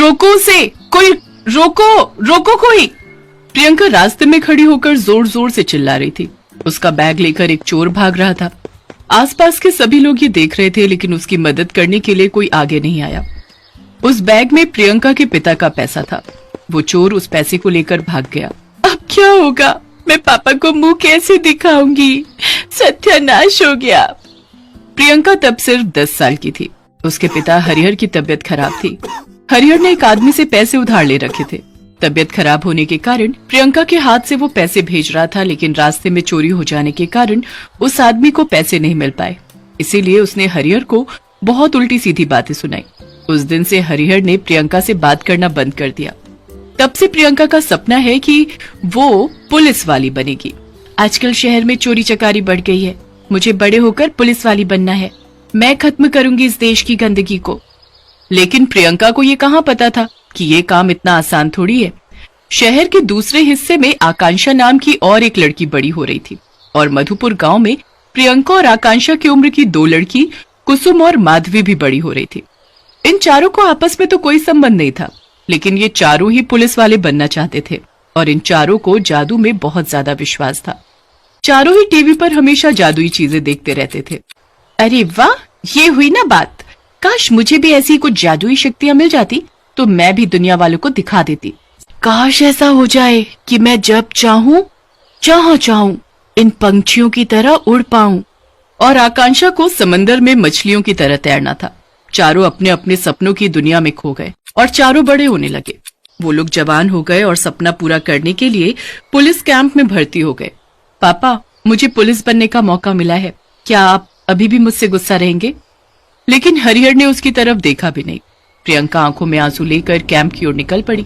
रोको उसे, कोई रोको, रोको कोई। प्रियंका रास्ते में खड़ी होकर जोर जोर से चिल्ला रही थी। उसका बैग लेकर एक चोर भाग रहा था। आसपास के सभी लोग ये देख रहे थे, लेकिन उसकी मदद करने के लिए कोई आगे नहीं आया। उस बैग में प्रियंका के पिता का पैसा था। वो चोर उस पैसे को लेकर भाग गया। अब क्या होगा? मैं पापा को मुंह कैसे दिखाऊंगी? सत्यानाश हो गया। प्रियंका तब सिर्फ 10 साल की थी। उसके पिता हरिहर की तबीयत खराब थी। हरिहर ने एक आदमी से पैसे उधार ले रखे थे। तबीयत खराब होने के कारण प्रियंका के हाथ से वो पैसे भेज रहा था, लेकिन रास्ते में चोरी हो जाने के कारण उस आदमी को पैसे नहीं मिल पाए। इसीलिए उसने हरिहर को बहुत उल्टी सीधी बातें सुनाई। उस दिन से हरिहर ने प्रियंका से बात करना बंद कर दिया। तब से प्रियंका का सपना है कि वो पुलिस वाली बनेगी। आजकल शहर में चोरी चकारी बढ़ गई है। मुझे बड़े होकर पुलिस वाली बनना है। मैं खत्म करूंगी इस देश की गंदगी को। लेकिन प्रियंका को ये कहाँ पता था कि ये काम इतना आसान थोड़ी है। शहर के दूसरे हिस्से में आकांक्षा नाम की और एक लड़की बड़ी हो रही थी, और मधुपुर गांव में प्रियंका और आकांक्षा की उम्र की 2 लड़की कुसुम और माधवी भी बड़ी हो रही थी। इन चारों को आपस में तो कोई संबंध नहीं था, लेकिन ये चारों ही पुलिस वाले बनना चाहते थे, और इन चारों को जादू में बहुत ज्यादा विश्वास था। चारों ही टीवी पर हमेशा जादुई चीजें देखते रहते थे। अरे वाह, ये हुई ना बात। काश मुझे भी ऐसी कुछ जादुई शक्तियां मिल जाती तो मैं भी दुनिया वालों को दिखा देती। काश ऐसा हो जाए कि मैं जब चाहूं जहां चाहूं इन पंछियों की तरह उड़ पाऊं। और आकांक्षा को समंदर में मछलियों की तरह तैरना था। चारों अपने अपने सपनों की दुनिया में खो गए और चारों बड़े होने लगे। वो लोग जवान हो गए और सपना पूरा करने के लिए पुलिस कैंप में भर्ती हो गए। पापा, मुझे पुलिस बनने का मौका मिला है, क्या आप अभी भी मुझसे गुस्सा रहेंगे? लेकिन हरिहर ने उसकी तरफ देखा भी नहीं। प्रियंका आंखों में आंसू लेकर कैंप की ओर निकल पड़ी।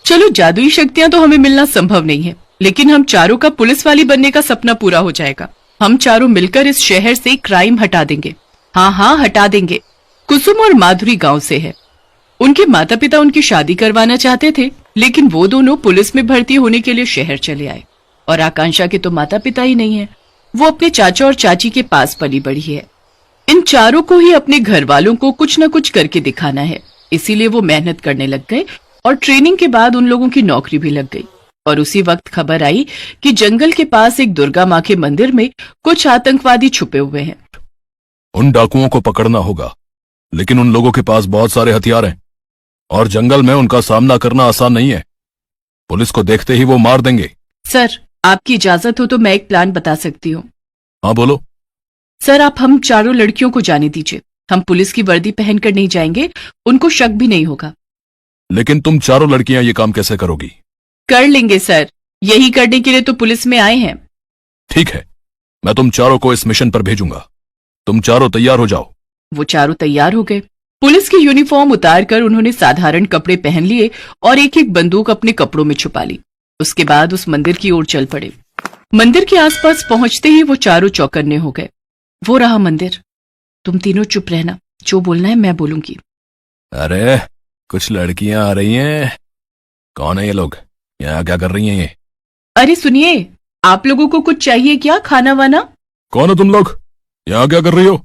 चलो, जादुई शक्तियां तो हमें मिलना संभव नहीं है, लेकिन हम चारों का पुलिस वाली बनने का सपना पूरा हो जाएगा। हम चारों मिलकर इस शहर से क्राइम हटा देंगे। हाँ हाँ, हटा देंगे। कुसुम और माधुरी गांव से है। उनके माता पिता उनकी शादी करवाना चाहते थे, लेकिन वो दोनों पुलिस में भर्ती होने के लिए शहर चले आए। और आकांक्षा के तो माता पिता ही नहीं है। वो अपने चाचा और चाची के पास पली बड़ी है। इन चारों को ही अपने घर वालों को कुछ न कुछ करके दिखाना है, इसीलिए वो मेहनत करने लग गए और ट्रेनिंग के बाद उन लोगों की नौकरी भी लग गई। और उसी वक्त खबर आई कि जंगल के पास एक दुर्गा माँ के मंदिर में कुछ आतंकवादी छुपे हुए हैं। उन डाकुओं को पकड़ना होगा, लेकिन उन लोगों के पास बहुत सारे हथियार हैं और जंगल में उनका सामना करना आसान नहीं है। पुलिस को देखते ही वो मार देंगे। सर, आपकी इजाजत हो तो मैं एक प्लान बता सकती हूँ। हाँ बोलो। सर, आप हम चारों लड़कियों को जाने दीजिए। हम पुलिस की वर्दी पहनकर नहीं जाएंगे, उनको शक भी नहीं होगा। लेकिन तुम चारों लड़कियां ये काम कैसे करोगी? कर लेंगे सर, यही करने के लिए तो पुलिस में आए हैं। ठीक है, मैं तुम चारों को इस मिशन पर भेजूंगा। तुम चारों तैयार हो जाओ। वो चारों तैयार हो गए। पुलिस की यूनिफॉर्म उतारकर उन्होंने साधारण कपड़े पहन लिए और एक एक बंदूक अपने कपड़ों में छुपा ली। उसके बाद उस मंदिर की ओर चल पड़े। मंदिर के आसपास पहुंचते ही वो चारों चौकन्ने हो गए। वो रहा मंदिर। तुम तीनों चुप रहना, जो बोलना है मैं बोलूंगी। अरे, कुछ लड़कियां आ रही हैं। कौन है ये लोग? यहाँ क्या कर रही हैं ये? अरे सुनिए, आप लोगों को कुछ चाहिए क्या, खाना वाना? कौन हो तुम लोग? यहाँ क्या कर रही हो?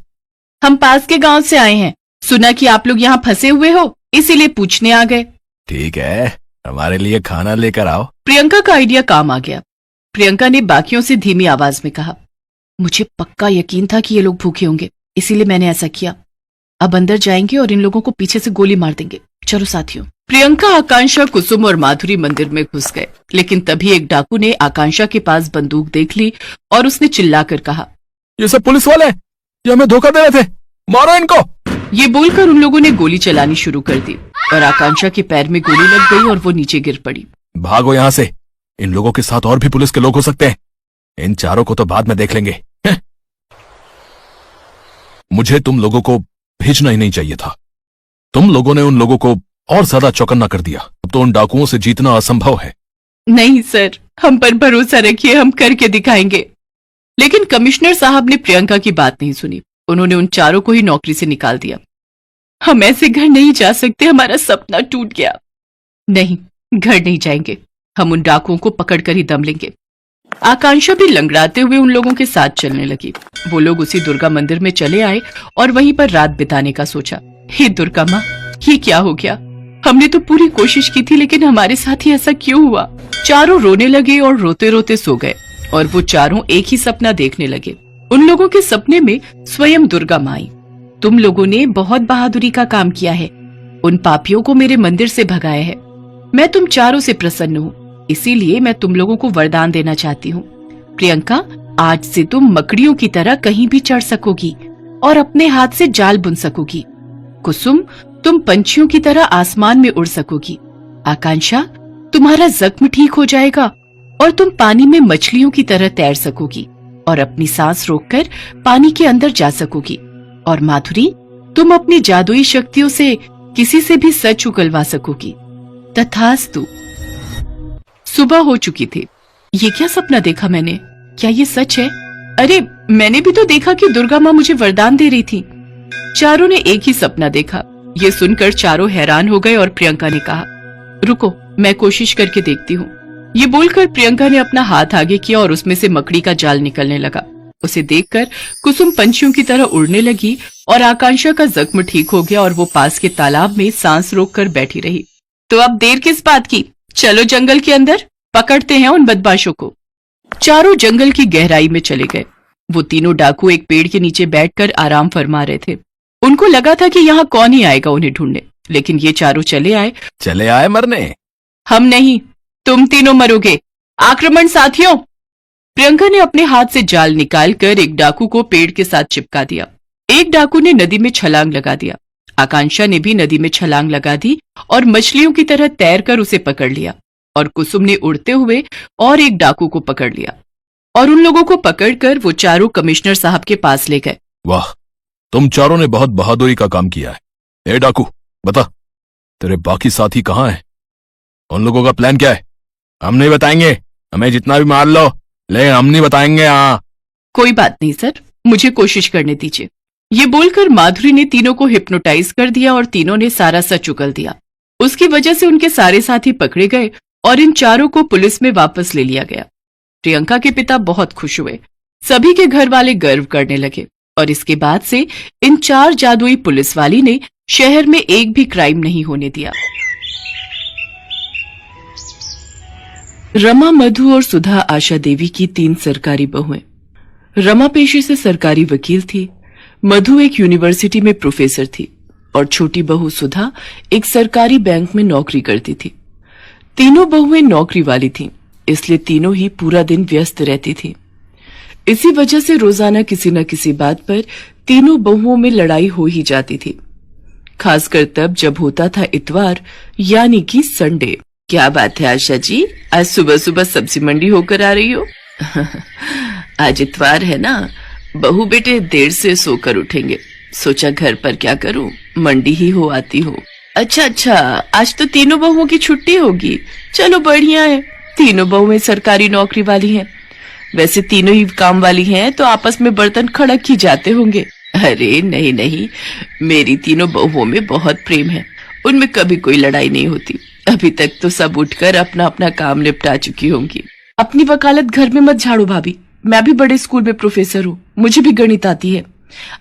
हम पास के गांव से आए हैं। सुना कि आप लोग यहाँ फंसे हुए हो, इसीलिए पूछने आ गए। ठीक है, हमारे लिए खाना लेकर आओ। प्रियंका का आइडिया काम आ गया। प्रियंका ने बाकियों से धीमी आवाज में कहा, मुझे पक्का यकीन था कि ये लोग भूखे होंगे, इसीलिए मैंने ऐसा किया। अब अंदर जाएंगे और इन लोगों को पीछे से गोली मार देंगे। चलो साथियों। प्रियंका, आकांक्षा, कुसुम और माधुरी मंदिर में घुस गए, लेकिन तभी एक डाकू ने आकांक्षा के पास बंदूक देख ली और उसने चिल्लाकर कहा, ये सब पुलिस वाले हैं, ये हमें धोखा दे रहे थे, मारो इनको। ये बोलकर उन लोगों ने गोली चलानी शुरू कर दी और आकांक्षा के पैर में गोली लग गई और वो नीचे गिर पड़ी। भागो यहाँ से, इन लोगों के साथ और भी पुलिस के लोग हो सकते हैं। इन चारों को तो बाद में देख लेंगे। मुझे तुम लोगों को भेजना ही नहीं चाहिए था। तुम लोगों ने उन लोगों को और ज्यादा चौकन्ना कर दिया। अब तो उन डाकुओं से जीतना असंभव है। नहीं सर, हम पर भरोसा रखिए, हम करके दिखाएंगे। लेकिन कमिश्नर साहब ने प्रियंका की बात नहीं सुनी। उन्होंने उन चारों को ही नौकरी से निकाल दिया। हम ऐसे घर नहीं जा सकते, हमारा सपना टूट गया। नहीं, घर नहीं जाएंगे, हम उन डाकुओं को पकड़कर ही दम लेंगे। आकांक्षा भी लंगड़ाते हुए उन लोगों के साथ चलने लगी। वो लोग उसी दुर्गा मंदिर में चले आए और वहीं पर रात बिताने का सोचा। हे दुर्गा माँ, ये क्या हो गया? हमने तो पूरी कोशिश की थी, लेकिन हमारे साथ ही ऐसा क्यों हुआ? चारों रोने लगे और रोते रोते सो गए और वो चारों एक ही सपना देखने लगे। उन लोगों के सपने में स्वयं दुर्गा माँ आई। तुम लोगों ने बहुत बहादुरी का काम किया है, उन पापियों को मेरे मंदिर से भगाया है। मैं तुम चारों से प्रसन्न हूँ, इसीलिए मैं तुम लोगों को वरदान देना चाहती हूँ। प्रियंका, आज से तुम मकड़ियों की तरह कहीं भी चढ़ सकोगी और अपने हाथ से जाल बुन सकोगी। कुसुम, तुम पंछियों की तरह आसमान में उड़ सकोगी। आकांक्षा, तुम्हारा जख्म ठीक हो जाएगा और तुम पानी में मछलियों की तरह तैर सकोगी और अपनी सांस रोककर पानी के अंदर जा सकोगी। और माधुरी, तुम अपनी जादुई शक्तियों से किसी से भी सच उगलवा सकोगी। तथास्तु। सुबह हो चुकी थी। ये क्या सपना देखा मैंने? क्या ये सच है? अरे, मैंने भी तो देखा कि दुर्गा माँ मुझे वरदान दे रही थी। चारों ने एक ही सपना देखा। ये सुनकर चारों हैरान हो गए और प्रियंका ने कहा, रुको, मैं कोशिश करके देखती हूँ। ये बोलकर प्रियंका ने अपना हाथ आगे किया और उसमें से मकड़ी का जाल निकलने लगा। उसे देखकर कुसुम पंछियों की तरह उड़ने लगी और आकांक्षा का जख्म ठीक हो गया और वो पास के तालाब में सांस रोककर बैठी रही। तो अब देर किस बात की? चलो जंगल के अंदर, पकड़ते हैं उन बदमाशों को। चारों जंगल की गहराई में चले गए। वो तीनों डाकू एक पेड़ के नीचे बैठकर आराम फरमा रहे थे। उनको लगा था कि यहाँ कौन ही आएगा उन्हें ढूंढने, लेकिन ये चारों चले आए मरने। हम नहीं, तुम तीनों मरोगे। आक्रमण साथियों! प्रियंका ने अपने हाथ से जाल निकालकर एक डाकू को पेड़ के साथ चिपका दिया। एक डाकू ने नदी में छलांग लगा दिया। आकांक्षा ने भी नदी में छलांग लगा दी और मछलियों की तरह तैरकर उसे पकड़ लिया। और कुसुम ने उड़ते हुए और एक डाकू को पकड़ लिया और उन लोगों को पकड़कर वो चारों कमिश्नर साहब के पास ले गए। वाह, तुम चारों ने बहुत बहादुरी का काम किया है। ए डाकू, बता, तेरे बाकी साथी कहाँ हैं? उन लोगों का प्लान क्या है? हम नहीं बताएंगे, हमें जितना भी मार लो, लेकिन हम नहीं बताएंगे। हाँ, कोई बात नहीं सर, मुझे कोशिश करने दीजिए। ये बोलकर माधुरी ने तीनों को हिप्नोटाइज कर दिया और तीनों ने सारा सच उगल दिया। उसकी वजह से उनके सारे साथी पकड़े गए और इन चारों को पुलिस में वापस ले लिया गया। प्रियंका के पिता बहुत खुश हुए। सभी के घर वाले गर्व करने लगे और इसके बाद से इन चार जादुई पुलिस वाली ने शहर में एक भी क्राइम नहीं होने दिया। रमा, मधु और सुधा आशा देवी की 3 सरकारी बहुएं। रमा पेशे से सरकारी वकील थी, मधु एक यूनिवर्सिटी में प्रोफेसर थी और छोटी बहू सुधा एक सरकारी बैंक में नौकरी करती थी। तीनों बहुएं नौकरी वाली थीं, इसलिए तीनों ही पूरा दिन व्यस्त रहती थी। इसी वजह से रोजाना किसी न किसी बात पर तीनों बहुओं में लड़ाई हो ही जाती थी, खासकर तब जब होता था इतवार, यानी कि संडे। क्या बात है आशा जी, आज सुबह सुबह सब्जी मंडी होकर आ रही हो? आज इतवार है ना, बहू बेटे देर से सोकर उठेंगे, सोचा घर पर क्या करूं, मंडी ही हो आती हूँ। अच्छा, आज तो तीनों बहुओं की छुट्टी होगी। चलो बढ़िया है, तीनों बहुएं सरकारी नौकरी वाली हैं। वैसे तीनों ही काम वाली हैं तो आपस में बर्तन खड़क ही जाते होंगे। अरे नहीं, मेरी तीनों बहुओं में बहुत प्रेम है, उनमें कभी कोई लड़ाई नहीं होती। अभी तक तो सब उठकर अपना अपना काम निपटा चुकी होंगी। अपनी वकालत घर में मत झाड़ो भाभी, मैं भी बड़े स्कूल में प्रोफेसर हूँ, मुझे भी गणित आती है।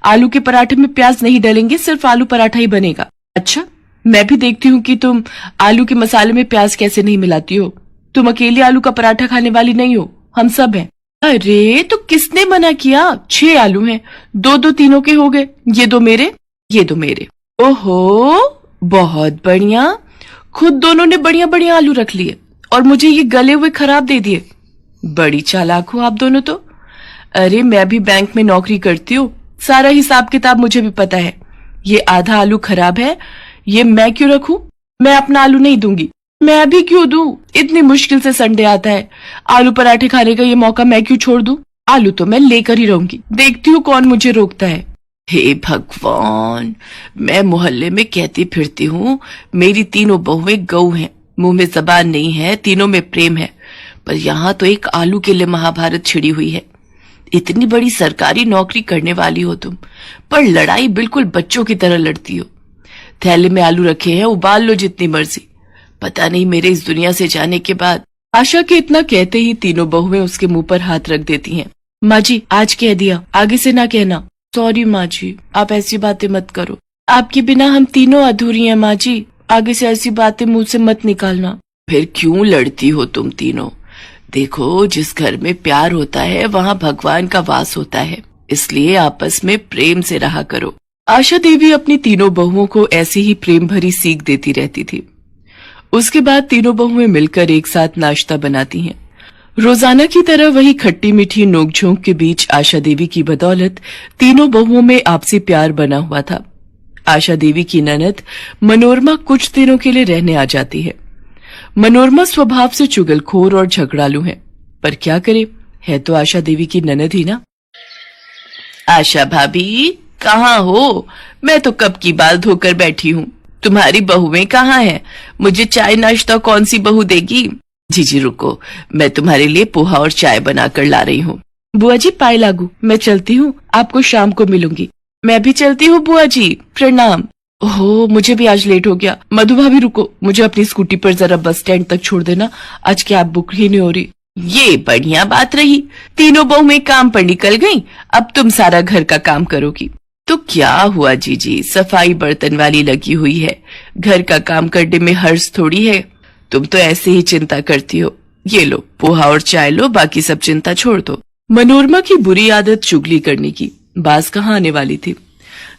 आलू के पराठे में प्याज नहीं डलेंगे, सिर्फ आलू पराठा ही बनेगा। अच्छा, मैं भी देखती हूँ कि तुम आलू के मसाले में प्याज कैसे नहीं मिलाती हो। तुम अकेले आलू का पराठा खाने वाली नहीं हो, हम सब हैं। अरे तो किसने मना किया? 6 आलू हैं, 2-2 तीनों के हो गए, ये 2 मेरे, ये 2 मेरे। ओहो, बहुत बढ़िया, खुद दोनों ने बढ़िया बढ़िया आलू रख लिए और मुझे ये गले हुए खराब दे दिए। बड़ी चालाक हो आप दोनों तो। अरे मैं भी बैंक में नौकरी करती हूँ, सारा हिसाब किताब मुझे भी पता है। ये आधा आलू खराब है, ये मैं क्यों रखूं? मैं अपना आलू नहीं दूंगी। मैं भी क्यों दूं? इतनी मुश्किल से संडे आता है, आलू पराठे खाने का ये मौका मैं क्यों छोड़ दूं? आलू तो मैं लेकर ही रहूंगी, देखती हूँ कौन मुझे रोकता है। हे भगवान, मैं मोहल्ले में कहती फिरती हूँ मेरी तीनों बहुएं गऊ हैं, मुंह में जबान नहीं है, तीनों में प्रेम है, पर यहाँ तो एक आलू के लिए महाभारत छिड़ी हुई है। इतनी बड़ी सरकारी नौकरी करने वाली हो तुम, पर लड़ाई बिल्कुल बच्चों की तरह लड़ती हो। थैले में आलू रखे हैं, उबाल लो जितनी मर्जी। पता नहीं मेरे इस दुनिया से जाने के बाद। आशा के इतना कहते ही तीनों बहुएं उसके मुंह पर हाथ रख देती हैं। माँ जी, आज कह दिया, आगे से ना कहना। सॉरी माँ जी, आप ऐसी बातें मत करो। आपके बिना हम तीनों अधूरी हैं माँ जी। आगे से ऐसी बातें मुंह से मत निकालना। फिर क्यों लड़ती हो तुम तीनों? देखो, जिस घर में प्यार होता है वहाँ भगवान का वास होता है, इसलिए आपस में प्रेम से रहा करो। आशा देवी अपनी तीनों बहुओं को ऐसी ही प्रेम भरी सीख देती रहती थी। उसके बाद तीनों बहुएं मिलकर एक साथ नाश्ता बनाती हैं। रोजाना की तरह वही खट्टी मीठी नोकझोंक के बीच आशा देवी की बदौलत तीनों बहुओं में आपसी प्यार बना हुआ था। आशा देवी की ननद मनोरमा कुछ दिनों के लिए रहने आ जाती है। मनोरमा स्वभाव से चुगलखोर और झगड़ालू है, पर क्या करे, है तो आशा देवी की ननद ही ना। आशा भाभी कहाँ हो? मैं तो कब की बाल धोकर बैठी हूँ। तुम्हारी बहुएं कहाँ हैं? मुझे चाय नाश्ता कौन सी बहू देगी? जी रुको, मैं तुम्हारे लिए पोहा और चाय बनाकर ला रही हूँ। बुआ जी पाए लागू, मैं चलती हूँ, आपको शाम को मिलूंगी। मैं भी चलती हूँ बुआ जी, प्रणाम। ओहो, मुझे भी आज लेट हो गया। मधु भाभी रुको, मुझे अपनी स्कूटी पर जरा बस स्टैंड तक छोड़ देना, आज कैब बुक ही नहीं हो रही। ये बढ़िया बात रही, तीनों बहुएं काम पर निकल गईं, अब तुम सारा घर का काम करोगी। तो क्या हुआ जीजी, सफाई बर्तन वाली लगी हुई है, घर का काम करने में हर्ष थोड़ी है। तुम तो ऐसे ही चिंता करती हो। ये लो पोहा और चाय लो, बाकी सब चिंता छोड़ दो। मनोरमा की बुरी आदत चुगली करने की बाज कहाँ आने वाली थी।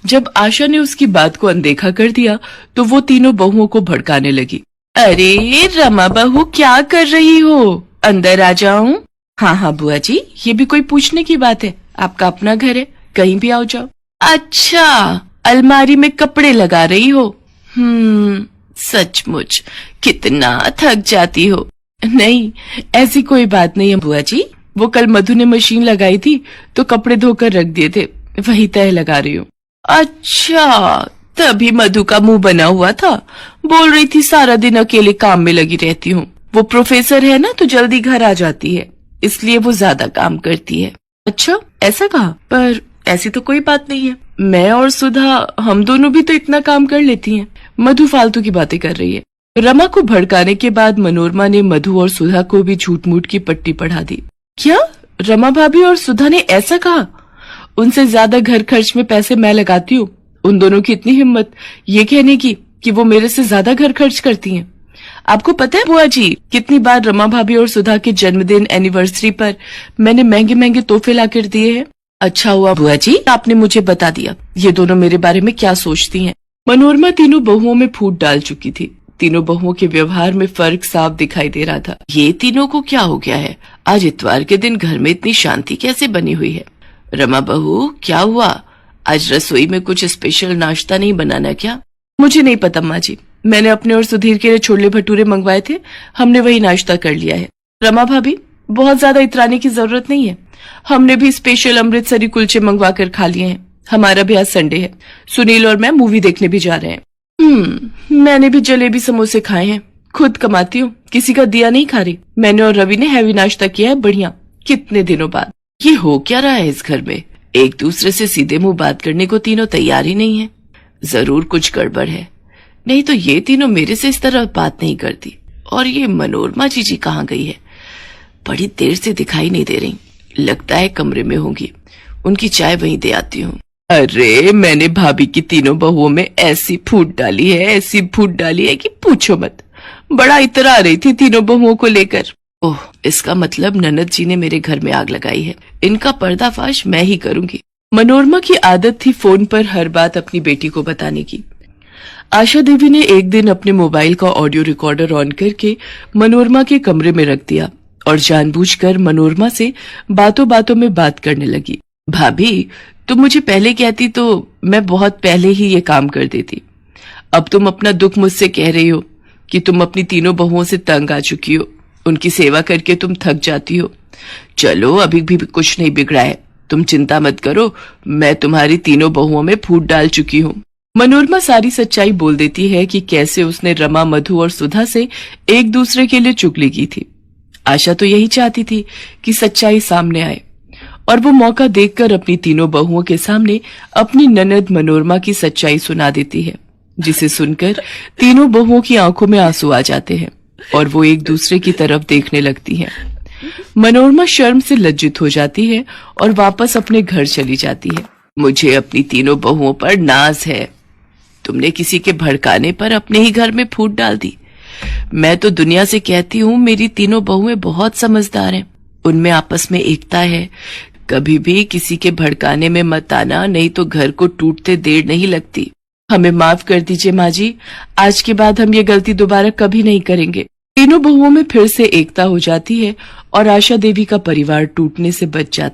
जब आशा ने उसकी बात को अनदेखा कर दिया तो वो तीनों बहुओं को भड़काने लगी। अरे रमा बहू, क्या कर रही हो? अंदर आ जाऊं? हाँ बुआ जी, ये भी कोई पूछने की बात है? आपका अपना घर है, कहीं भी आओ जाओ। अच्छा, अलमारी में कपड़े लगा रही हो? सचमुच कितना थक जाती हो। नहीं, ऐसी कोई बात नहीं है बुआ जी, वो कल मधु ने मशीन लगाई थी तो कपड़े धोकर रख दिए थे, वही तह लगा रही हूँ। अच्छा, तभी मधु का मुंह बना हुआ था, बोल रही थी सारा दिन अकेले काम में लगी रहती हूँ। वो प्रोफेसर है ना, तो जल्दी घर आ जाती है, इसलिए वो ज्यादा काम करती है। अच्छा, ऐसा कहा? पर ऐसी तो कोई बात नहीं है, मैं और सुधा हम दोनों भी तो इतना काम कर लेती हैं। मधु फालतू की बातें कर रही है। रमा को भड़काने के बाद मनोरमा ने मधु और सुधा को भी झूठ मूठ की पट्टी पढ़ा दी। क्या रमा भाभी और सुधा ने ऐसा कहा? उनसे ज्यादा घर खर्च में पैसे मैं लगाती हूँ। उन दोनों की इतनी हिम्मत ये कहने की कि वो मेरे से ज्यादा घर खर्च करती हैं। आपको पता है बुआ जी, कितनी बार रमा भाभी और सुधा के जन्मदिन एनिवर्सरी पर मैंने महंगे महंगे तोहफे लाकर दिए हैं। अच्छा हुआ बुआ जी आपने मुझे बता दिया, ये दोनों मेरे बारे में क्या सोचती हैं। मनोरमा तीनों बहुओं में फूट डाल चुकी थी। तीनों बहुओं के व्यवहार में फर्क साफ दिखाई दे रहा था। ये तीनों को क्या हो गया है? आज इतवार के दिन घर में इतनी शांति कैसे बनी हुई है? रमा बहू क्या हुआ? आज रसोई में कुछ स्पेशल नाश्ता नहीं बनाना क्या? मुझे नहीं पता माँ जी, मैंने अपने और सुधीर के लिए छोले भटूरे मंगवाए थे, हमने वही नाश्ता कर लिया है। रमा भाभी बहुत ज्यादा इतराने की जरूरत नहीं है, हमने भी स्पेशल अमृतसरी कुलचे मंगवा कर खा लिए हैं। हमारा भी आज संडे है, सुनील और मैं मूवी देखने भी जा रहे हैं। मैंने भी जलेबी समोसे खाए हैं, खुद कमाती हूँ, किसी का दिया नहीं खा रही। मैंने और रवि ने हैवी नाश्ता किया है, बढ़िया, कितने दिनों बाद। ये हो क्या रहा है इस घर में? एक दूसरे से सीधे मुंह बात करने को तीनों तैयार ही नहीं है। जरूर कुछ गड़बड़ है, नहीं तो ये तीनों मेरे से इस तरह बात नहीं करती। और ये मनोरमा जीजी कहाँ गई है? बड़ी देर से दिखाई नहीं दे रही, लगता है कमरे में होंगी। उनकी चाय वहीं दे आती हूँ। अरे मैंने भाभी की तीनों बहुओं में ऐसी फूट डाली है, ऐसी फूट डाली है कि पूछो मत। बड़ा इतरा रही थी तीनों बहुओं को लेकर। ओह, इसका मतलब ननद जी ने मेरे घर में आग लगाई है। इनका पर्दाफाश मैं ही करूंगी। मनोरमा की आदत थी फोन पर हर बात अपनी बेटी को बताने की। आशा देवी ने एक दिन अपने मोबाइल का ऑडियो रिकॉर्डर ऑन करके मनोरमा के कमरे में रख दिया और जानबूझकर मनोरमा से बातों बातों में बात करने लगी। भाभी तुम मुझे पहले कहती तो मैं बहुत पहले ही ये काम कर देती। अब तुम अपना दुख मुझसे कह रही हो कि तुम अपनी तीनों बहुओं से तंग आ चुकी हो, उनकी सेवा करके तुम थक जाती हो। चलो अभी भी कुछ नहीं बिगड़ा है, तुम चिंता मत करो, मैं तुम्हारी तीनों बहुओं में फूट डाल चुकी हूँ। मनोरमा सारी सच्चाई बोल देती है कि कैसे उसने रमा, मधु और सुधा से एक दूसरे के लिए चुगली की थी। आशा तो यही चाहती थी कि सच्चाई सामने आए और वो मौका देखकर अपनी तीनों बहुओं के सामने अपनी ननद मनोरमा की सच्चाई सुना देती है, जिसे सुनकर तीनों बहुओं की आंखों में आंसू आ जाते हैं और वो एक दूसरे की तरफ देखने लगती हैं। मनोरमा शर्म से लज्जित हो जाती है और वापस अपने घर चली जाती है। मुझे अपनी तीनों बहुओं पर नाज है। तुमने किसी के भड़काने पर अपने ही घर में फूट डाल दी। मैं तो दुनिया से कहती हूँ मेरी तीनों बहुएं बहुत समझदार हैं, उनमें आपस में एकता है। कभी भी किसी के भड़काने में मत आना, नहीं तो घर को टूटते देर नहीं लगती। हमें माफ कर दीजिए माँ जी, आज के बाद हम ये गलती दोबारा कभी नहीं करेंगे। तीनों बहुओं में फिर से एकता हो जाती है और आशा देवी का परिवार टूटने से बच जाता है।